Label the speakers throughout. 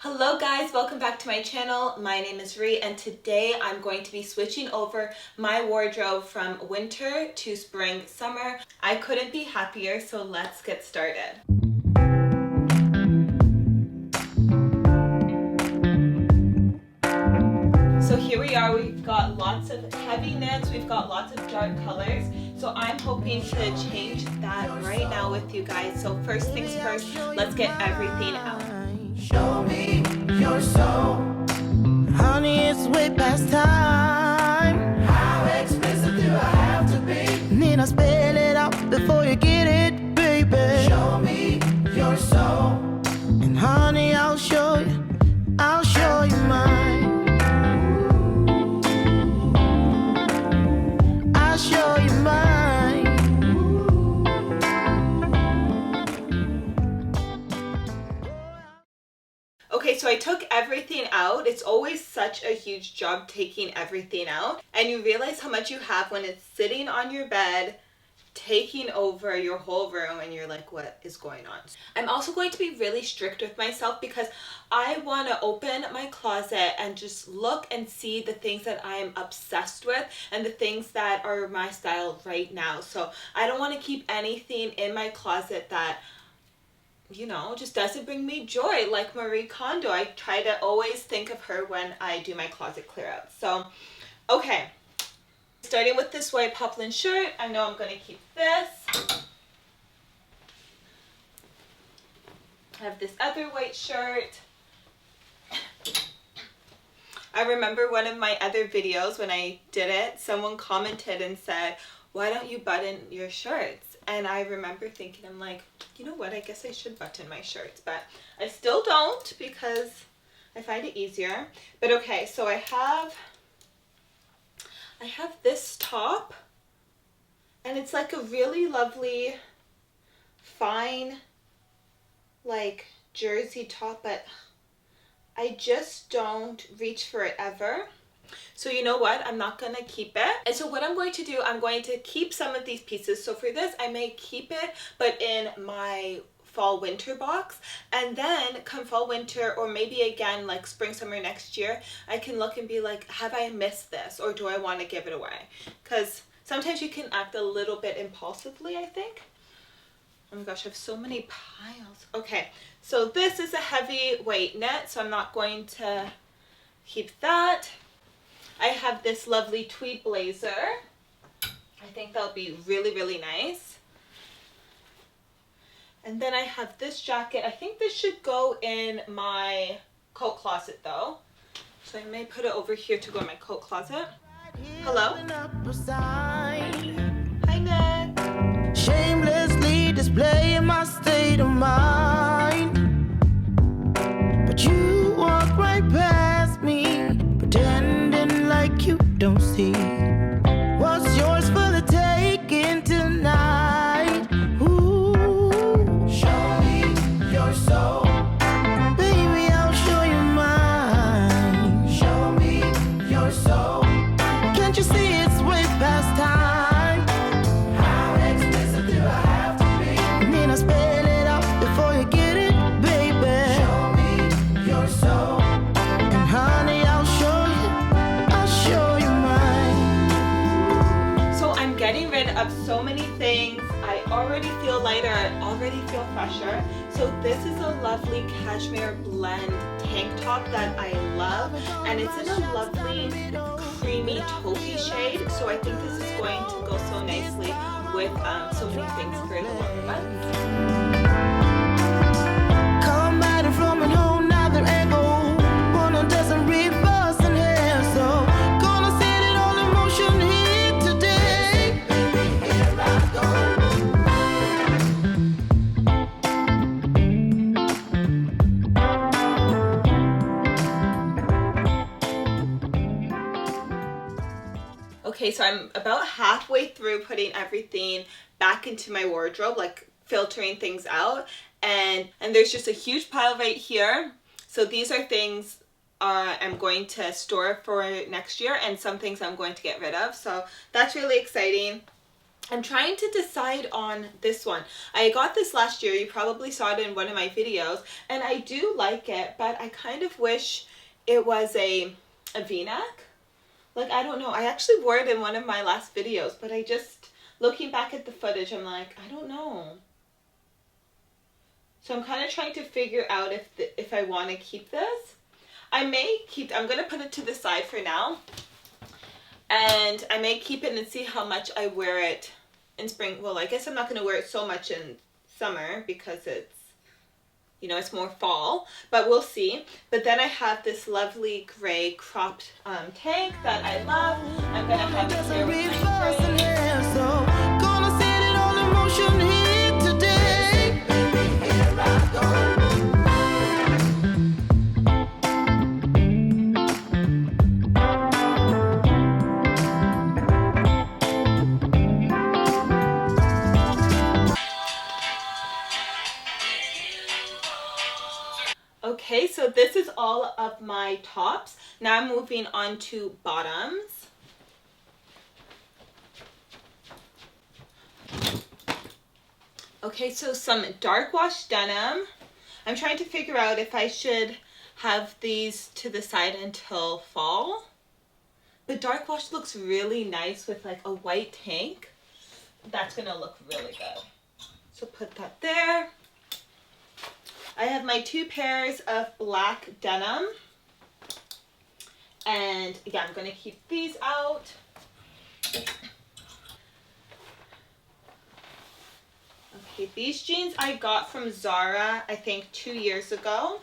Speaker 1: Hello guys, welcome back to my channel. My name is Ree and today I'm going to be switching over my wardrobe from winter to spring summer. I couldn't be happier, so let's get started. So here we are, we've got lots of heavy knits, we've got lots of dark colors. So I'm hoping to change that right now with you guys. So first things first, let's get everything out.
Speaker 2: Show me your soul. Honey, it's way past time. How expensive do I have to be? Need I spell it out before you get it, baby? Show me your soul. And honey, I'll show you mine. I'll show you mine.
Speaker 1: Okay, so I took everything out. It's always such a huge job taking everything out. And you realize how much you have when it's sitting on your bed, taking over your whole room, and you're like, what is going on? I'm also going to be really strict with myself because I want to open my closet and just look and see the things that I am obsessed with and the things that are my style right now. So I don't want to keep anything in my closet that, you know, just doesn't bring me joy, like Marie Kondo. I try to always think of her when I do my closet clear out. So, okay. Starting with this white poplin shirt, I know I'm going to keep this. I have this other white shirt. I remember one of my other videos when I did it, someone commented and said, why don't you button your shirts? And I remember thinking, I'm like, you know what, I guess I should button my shirts, but I still don't because I find it easier. But okay, so I have this top, and it's like a really lovely, fine, like jersey top, but I just don't reach for it ever. So you know what, I'm not gonna keep it. And so what I'm going to do, I'm going to keep some of these pieces. So for this, I may keep it, but in my fall winter box. And then come fall winter, or maybe again like spring summer next year, I can look and be like, have I missed this, or do I want to give it away? Because sometimes you can act a little bit impulsively, I think. Oh my gosh, I have so many piles. Okay, so this is a heavy weight knit, so I'm not going to keep that. I have this lovely tweed blazer. I think that'll be really, really nice. And then I have this jacket. I think this should go in my coat closet though. So I may put it over here to go in my coat closet. Hello? Hi, Ned.
Speaker 2: Shamelessly displaying my state of mind, but you walk right past me, pretending like you don't see what's yours for the taking tonight. Ooh, show me your soul, baby, I'll show you mine. Show me your soul. Can't you see it's way past time? How expensive do I have to be? Need I spell it out before you get it, baby? Show me your soul. And honey, I'll show you mine.
Speaker 1: So I'm getting rid of so many things. I already feel lighter, I already feel fresher. So this is a lovely cashmere blend tank top that I love, and it's in a lovely creamy taupey shade. So I think this is going to go so nicely with so many things for the winter months.
Speaker 2: Come at it from a whole nother angle. One doesn't reverse in here, so gonna set it all in motion here today. Baby, here I go.
Speaker 1: Okay, so I'm about halfway through putting everything back into my wardrobe, like filtering things out, and there's just a huge pile right here. So these are things I'm going to store for next year, and some things I'm going to get rid of. So that's really exciting. I'm trying to decide on this one. I got this last year. You probably saw it in one of my videos. And I do like it, but I kind of wish it was a V-neck. Like, I don't know. I actually wore it in one of my last videos, but I just, looking back at the footage, I'm like, I don't know. So I'm kind of trying to figure out if I want to keep this. I'm going to put it to the side for now. And I may keep it and see how much I wear it in spring. Well, I guess I'm not going to wear it so much in summer because it's, you know, it's more fall, but we'll see. But then I have this lovely gray cropped tank that I love. I'm going to have it here with my braids.
Speaker 2: So gonna set it all in motion here today. Baby, here I go.
Speaker 1: Okay, so this is all of my tops. Now I'm moving on to bottoms. Okay, so some dark wash denim. I'm trying to figure out if I should have these to the side until fall. The dark wash looks really nice with like a white tank. That's gonna look really good. So put that there. I have my 2 pairs of black denim. And yeah, I'm gonna keep these out. Okay, these jeans I got from Zara, I think 2 years ago.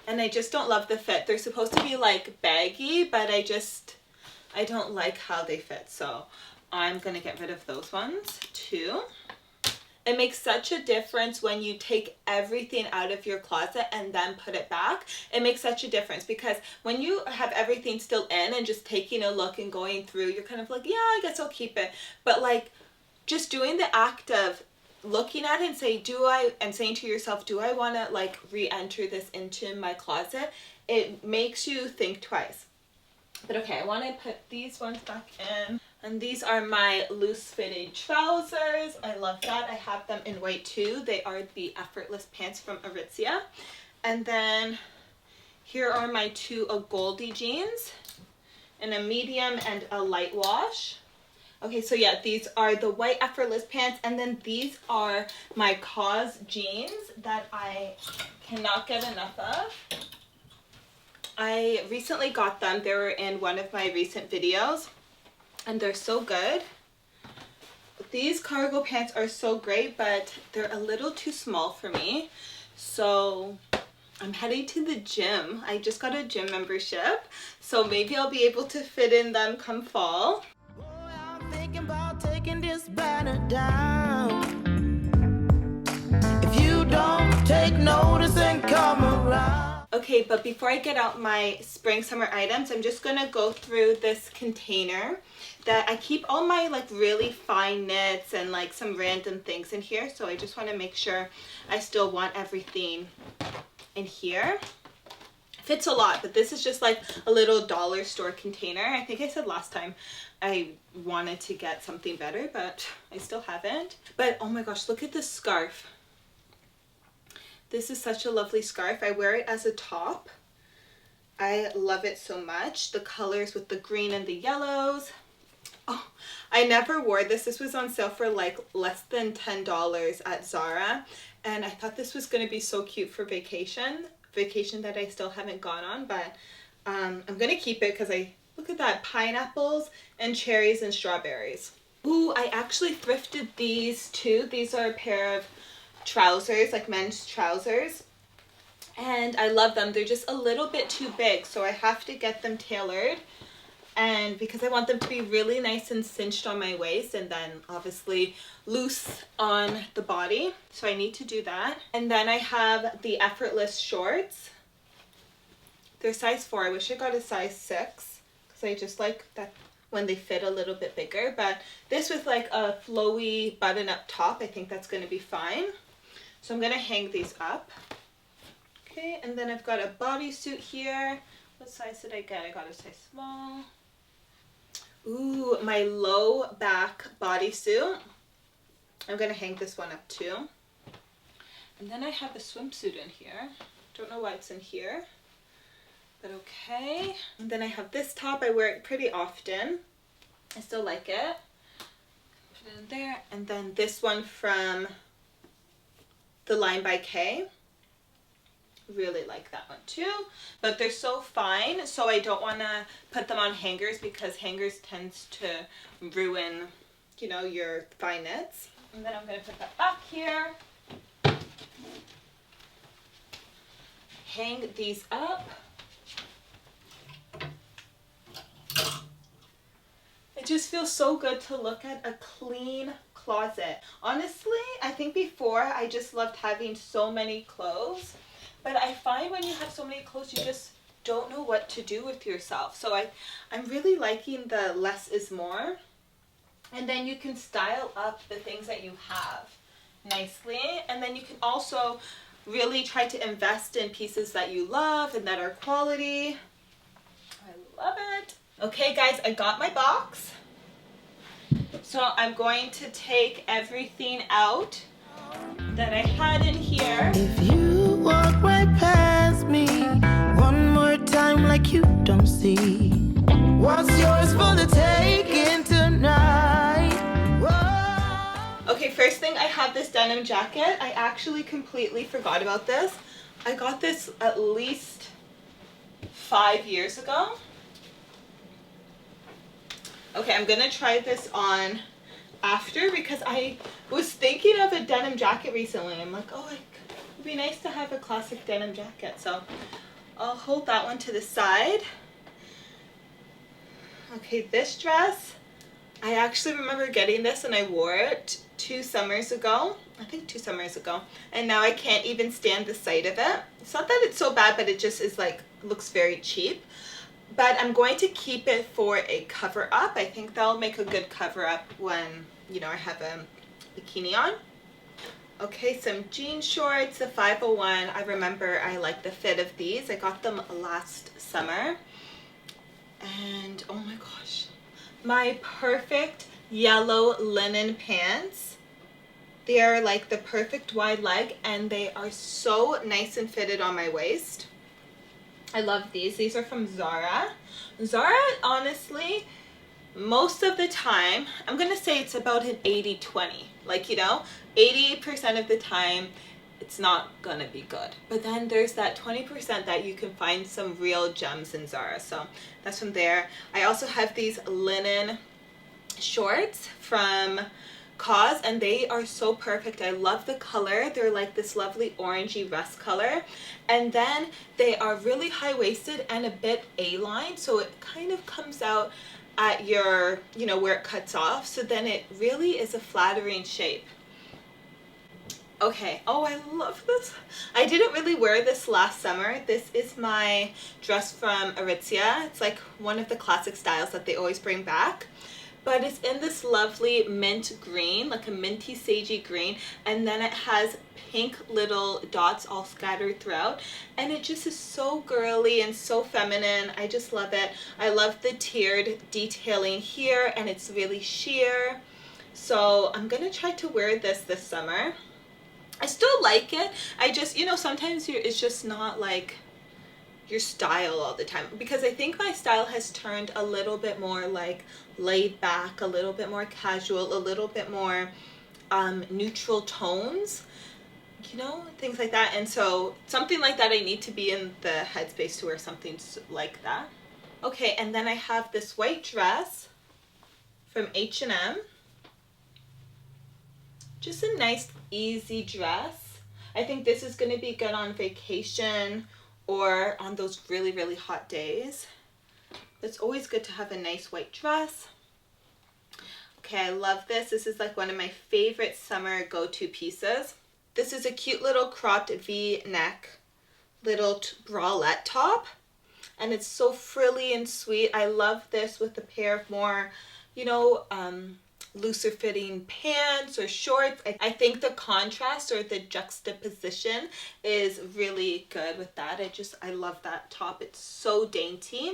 Speaker 1: And I just don't love the fit. They're supposed to be like baggy, but I don't like how they fit. So I'm gonna get rid of those ones too. It makes such a difference when you take everything out of your closet and then put it back. It makes such a difference because when you have everything still in and just taking a look and going through, you're kind of like, yeah, I guess I'll keep it. But like just doing the act of looking at it and saying to yourself, do I want to like re-enter this into my closet? It makes you think twice. But okay, I want to put these ones back in. And these are my loose fitting trousers. I love that. I have them in white too. They are the Effortless pants from Aritzia. And then here are my 2 Goldie jeans in a medium and a light wash. Okay, so yeah, these are the white Effortless pants. And then these are my Cause jeans that I cannot get enough of. I recently got them. They were in one of my recent videos. And they're so good. These cargo pants are so great, but they're a little too small for me. So I'm heading to the gym. I just got a gym membership, so maybe I'll be able to fit in them come fall.
Speaker 2: Boy, I'm thinking about taking this banner down. If you don't take notice and come around.
Speaker 1: Okay, but before I get out my spring summer items, I'm just gonna go through this container that I keep all my like really fine knits and like some random things in here. So I just want to make sure I still want everything in here. Fits a lot, but this is just like a little dollar store container. I think I said last time I wanted to get something better, but I still haven't. But oh my gosh, look at this scarf. This is such a lovely scarf. I wear it as a top. I love it so much. The colors with the green and the yellows. Oh, I never wore this. This was on sale for like less than $10 at Zara. And I thought this was going to be so cute for vacation that I still haven't gone on. But I'm going to keep it because look at that, pineapples and cherries and strawberries. Ooh, I actually thrifted these too. These are a pair of trousers, like men's trousers. And I love them. They're just a little bit too big, so I have to get them tailored. And because I want them to be really nice and cinched on my waist and then obviously loose on the body. So I need to do that. And then I have the Effortless shorts. They're size 4. I wish I got a size 6 because I just like that when they fit a little bit bigger. But this with like a flowy button-up top, I think that's going to be fine. So I'm going to hang these up. Okay, and then I've got a bodysuit here. What size did I get? I got a size small. Ooh, my low back bodysuit. I'm gonna hang this one up too. And then I have a swimsuit in here. Don't know why it's in here, but okay. And then I have this top. I wear it pretty often. I still like it. Put it in there. And then this one from the Line by K. Really like that one too. But they're so fine, so I don't want to put them on hangers because hangers tends to ruin, you know, your fine knits. And then I'm going to put that back here. Hang these up. It just feels so good to look at a clean closet. Honestly, I think before I just loved having so many clothes, but I find when you have so many clothes, you just don't know what to do with yourself. So I'm really liking the less is more. And then you can style up the things that you have nicely. And then you can also really try to invest in pieces that you love and that are quality. I love it. Okay guys, I got my box. So I'm going to take everything out that I had in here.
Speaker 2: If you walk right past me one more time like you don't see what's yours for the taking tonight. Whoa.
Speaker 1: Okay, first thing, I have this denim jacket. I actually completely forgot about this. I got this at least 5 years ago. Okay, I'm gonna try this on after because I was thinking of a denim jacket recently. I'm like, oh, it would be nice to have a classic denim jacket. So I'll hold that one to the side. Okay, this dress, I actually remember getting this and I wore it 2 summers ago. I think 2 summers ago. And now I can't even stand the sight of it. It's not that it's so bad, but it just is like, looks very cheap. But I'm going to keep it for a cover up. I think that'll make a good cover up when, you know, I have a bikini on. Okay, some jean shorts, the 501. I remember I like the fit of these. I got them last summer. And oh my gosh, my perfect yellow linen pants. They are like the perfect wide leg and they are so nice and fitted on my waist. I love these. These are from Zara. Zara, honestly, most of the time, I'm going to say it's about an 80-20. Like, you know, 80% of the time, it's not going to be good. But then there's that 20% that you can find some real gems in Zara. So that's from there. I also have these linen shorts from Cause, and they are so perfect. I love the color. They're like this lovely orangey rust color, and then they are really high-waisted and a bit A-line, so it kind of comes out at your, you know, where it cuts off, so then it really is a flattering shape. Okay, oh, I love this. I didn't really wear this last summer. This is my dress from Aritzia. It's like one of the classic styles that they always bring back. But it's in this lovely mint green, like a minty sagey green, and then it has pink little dots all scattered throughout, and it just is so girly and so feminine. I just love it. I love the tiered detailing here, and it's really sheer. So I'm gonna try to wear this summer. I still like it. I just, you know, sometimes it's just not like your style all the time, because I think my style has turned a little bit more like laid back, a little bit more casual, a little bit more neutral tones, you know, things like that. And so something like that, I need to be in the headspace to wear something like that. Okay, and then I have this white dress from H&M. Just a nice easy dress. I think this is going to be good on vacation or on those really, really hot days. It's always good to have a nice white dress. Okay, I love this. This is like one of my favorite summer go-to pieces. This is a cute little cropped V-neck little bralette top. And it's so frilly and sweet. I love this with a pair of more, you know, looser fitting pants or shorts. I think the contrast or the juxtaposition is really good with that. I love that top. It's so dainty.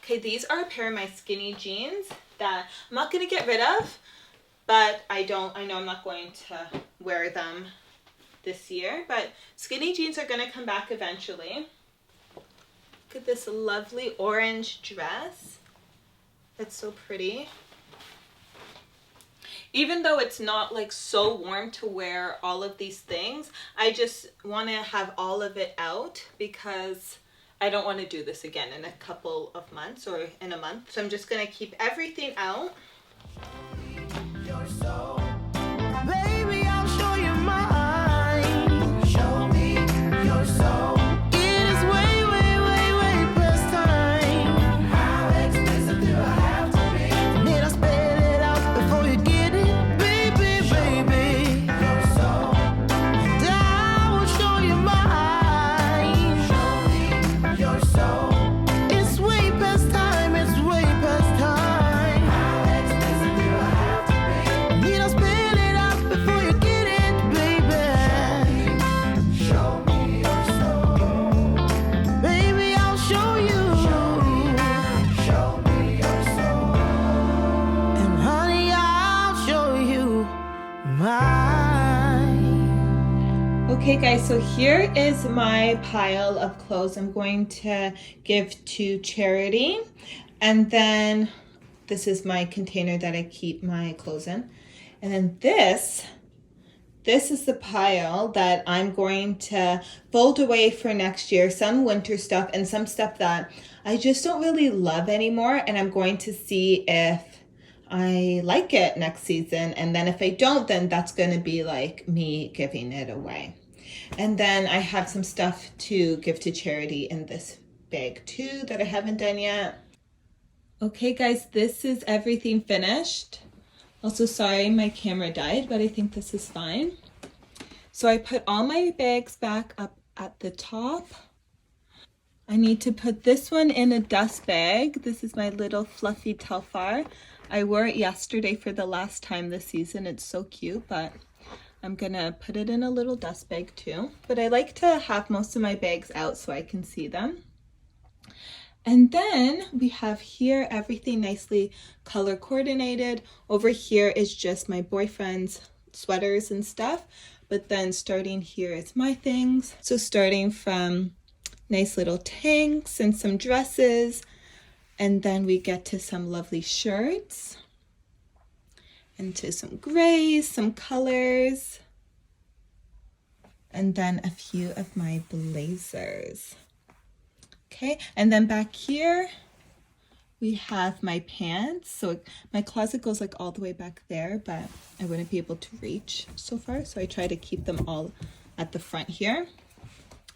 Speaker 1: Okay, these are a pair of my skinny jeans that I'm not going to get rid of, but I know I'm not going to wear them this year, but skinny jeans are going to come back eventually. Look at this lovely orange dress. It's so pretty. Even though it's not like so warm to wear all of these things, I just want to have all of it out because I don't want to do this again in a couple of months or in a month. So I'm just going to keep everything out.
Speaker 2: Baby, I'll show you mine. Show me your soul. It is way, way, way, way past time. How expensive do I have to be? Need I spell it out before you get it? Baby, baby, your soul. And I will show you mine. Show me your soul. It's way past time. It's way past time. How expensive do I have to be? Need I spell it out before you get it, baby? Show me your soul. Baby, I'll show you. Show me your soul. And honey, I'll show you mine.
Speaker 1: Okay guys, so here is my pile of clothes I'm going to give to charity. And then this is my container that I keep my clothes in. And then this is the pile that I'm going to fold away for next year. Some winter stuff and some stuff that I just don't really love anymore. And I'm going to see if I like it next season. And then if I don't, then that's going to be like me giving it away. And then I have some stuff to give to charity in this bag too that I haven't done yet. Okay guys, this is everything finished. Also sorry my camera died, but I think this is fine. So I put all my bags back up at the top. I need to put this one in a dust bag. This is my little fluffy Telfar. I wore it yesterday for the last time this season. It's so cute, but I'm gonna put it in a little dust bag too. But I like to have most of my bags out so I can see them. And then we have here everything nicely color coordinated. Over here is just my boyfriend's sweaters and stuff. But then starting here is my things. So starting from nice little tanks and some dresses. And then we get to some lovely shirts. And to some grays, some colors. And then a few of my blazers. Okay, and then back here we have my pants. So my closet goes like all the way back there, but I wouldn't be able to reach so far. So I try to keep them all at the front here.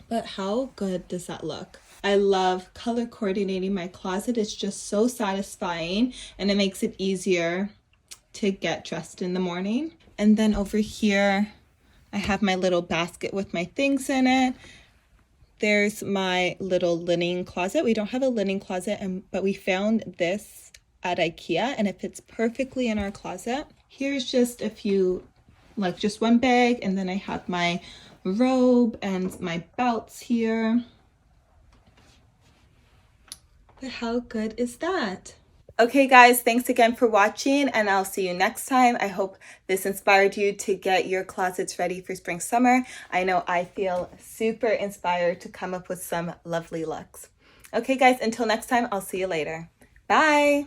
Speaker 1: But how good does that look? I love color coordinating my closet. It's just so satisfying and it makes it easier to get dressed in the morning. And then over here, I have my little basket with my things in it. There's my little linen closet. We don't have a linen closet, but we found this at IKEA and it fits perfectly in our closet. Here's just a few, like just one bag, and then I have my robe and my belts here. But how good is that? Okay guys, thanks again for watching and I'll see you next time. I hope this inspired you to get your closets ready for spring summer. I know I feel super inspired to come up with some lovely looks. Okay guys, until next time, I'll see you later. Bye!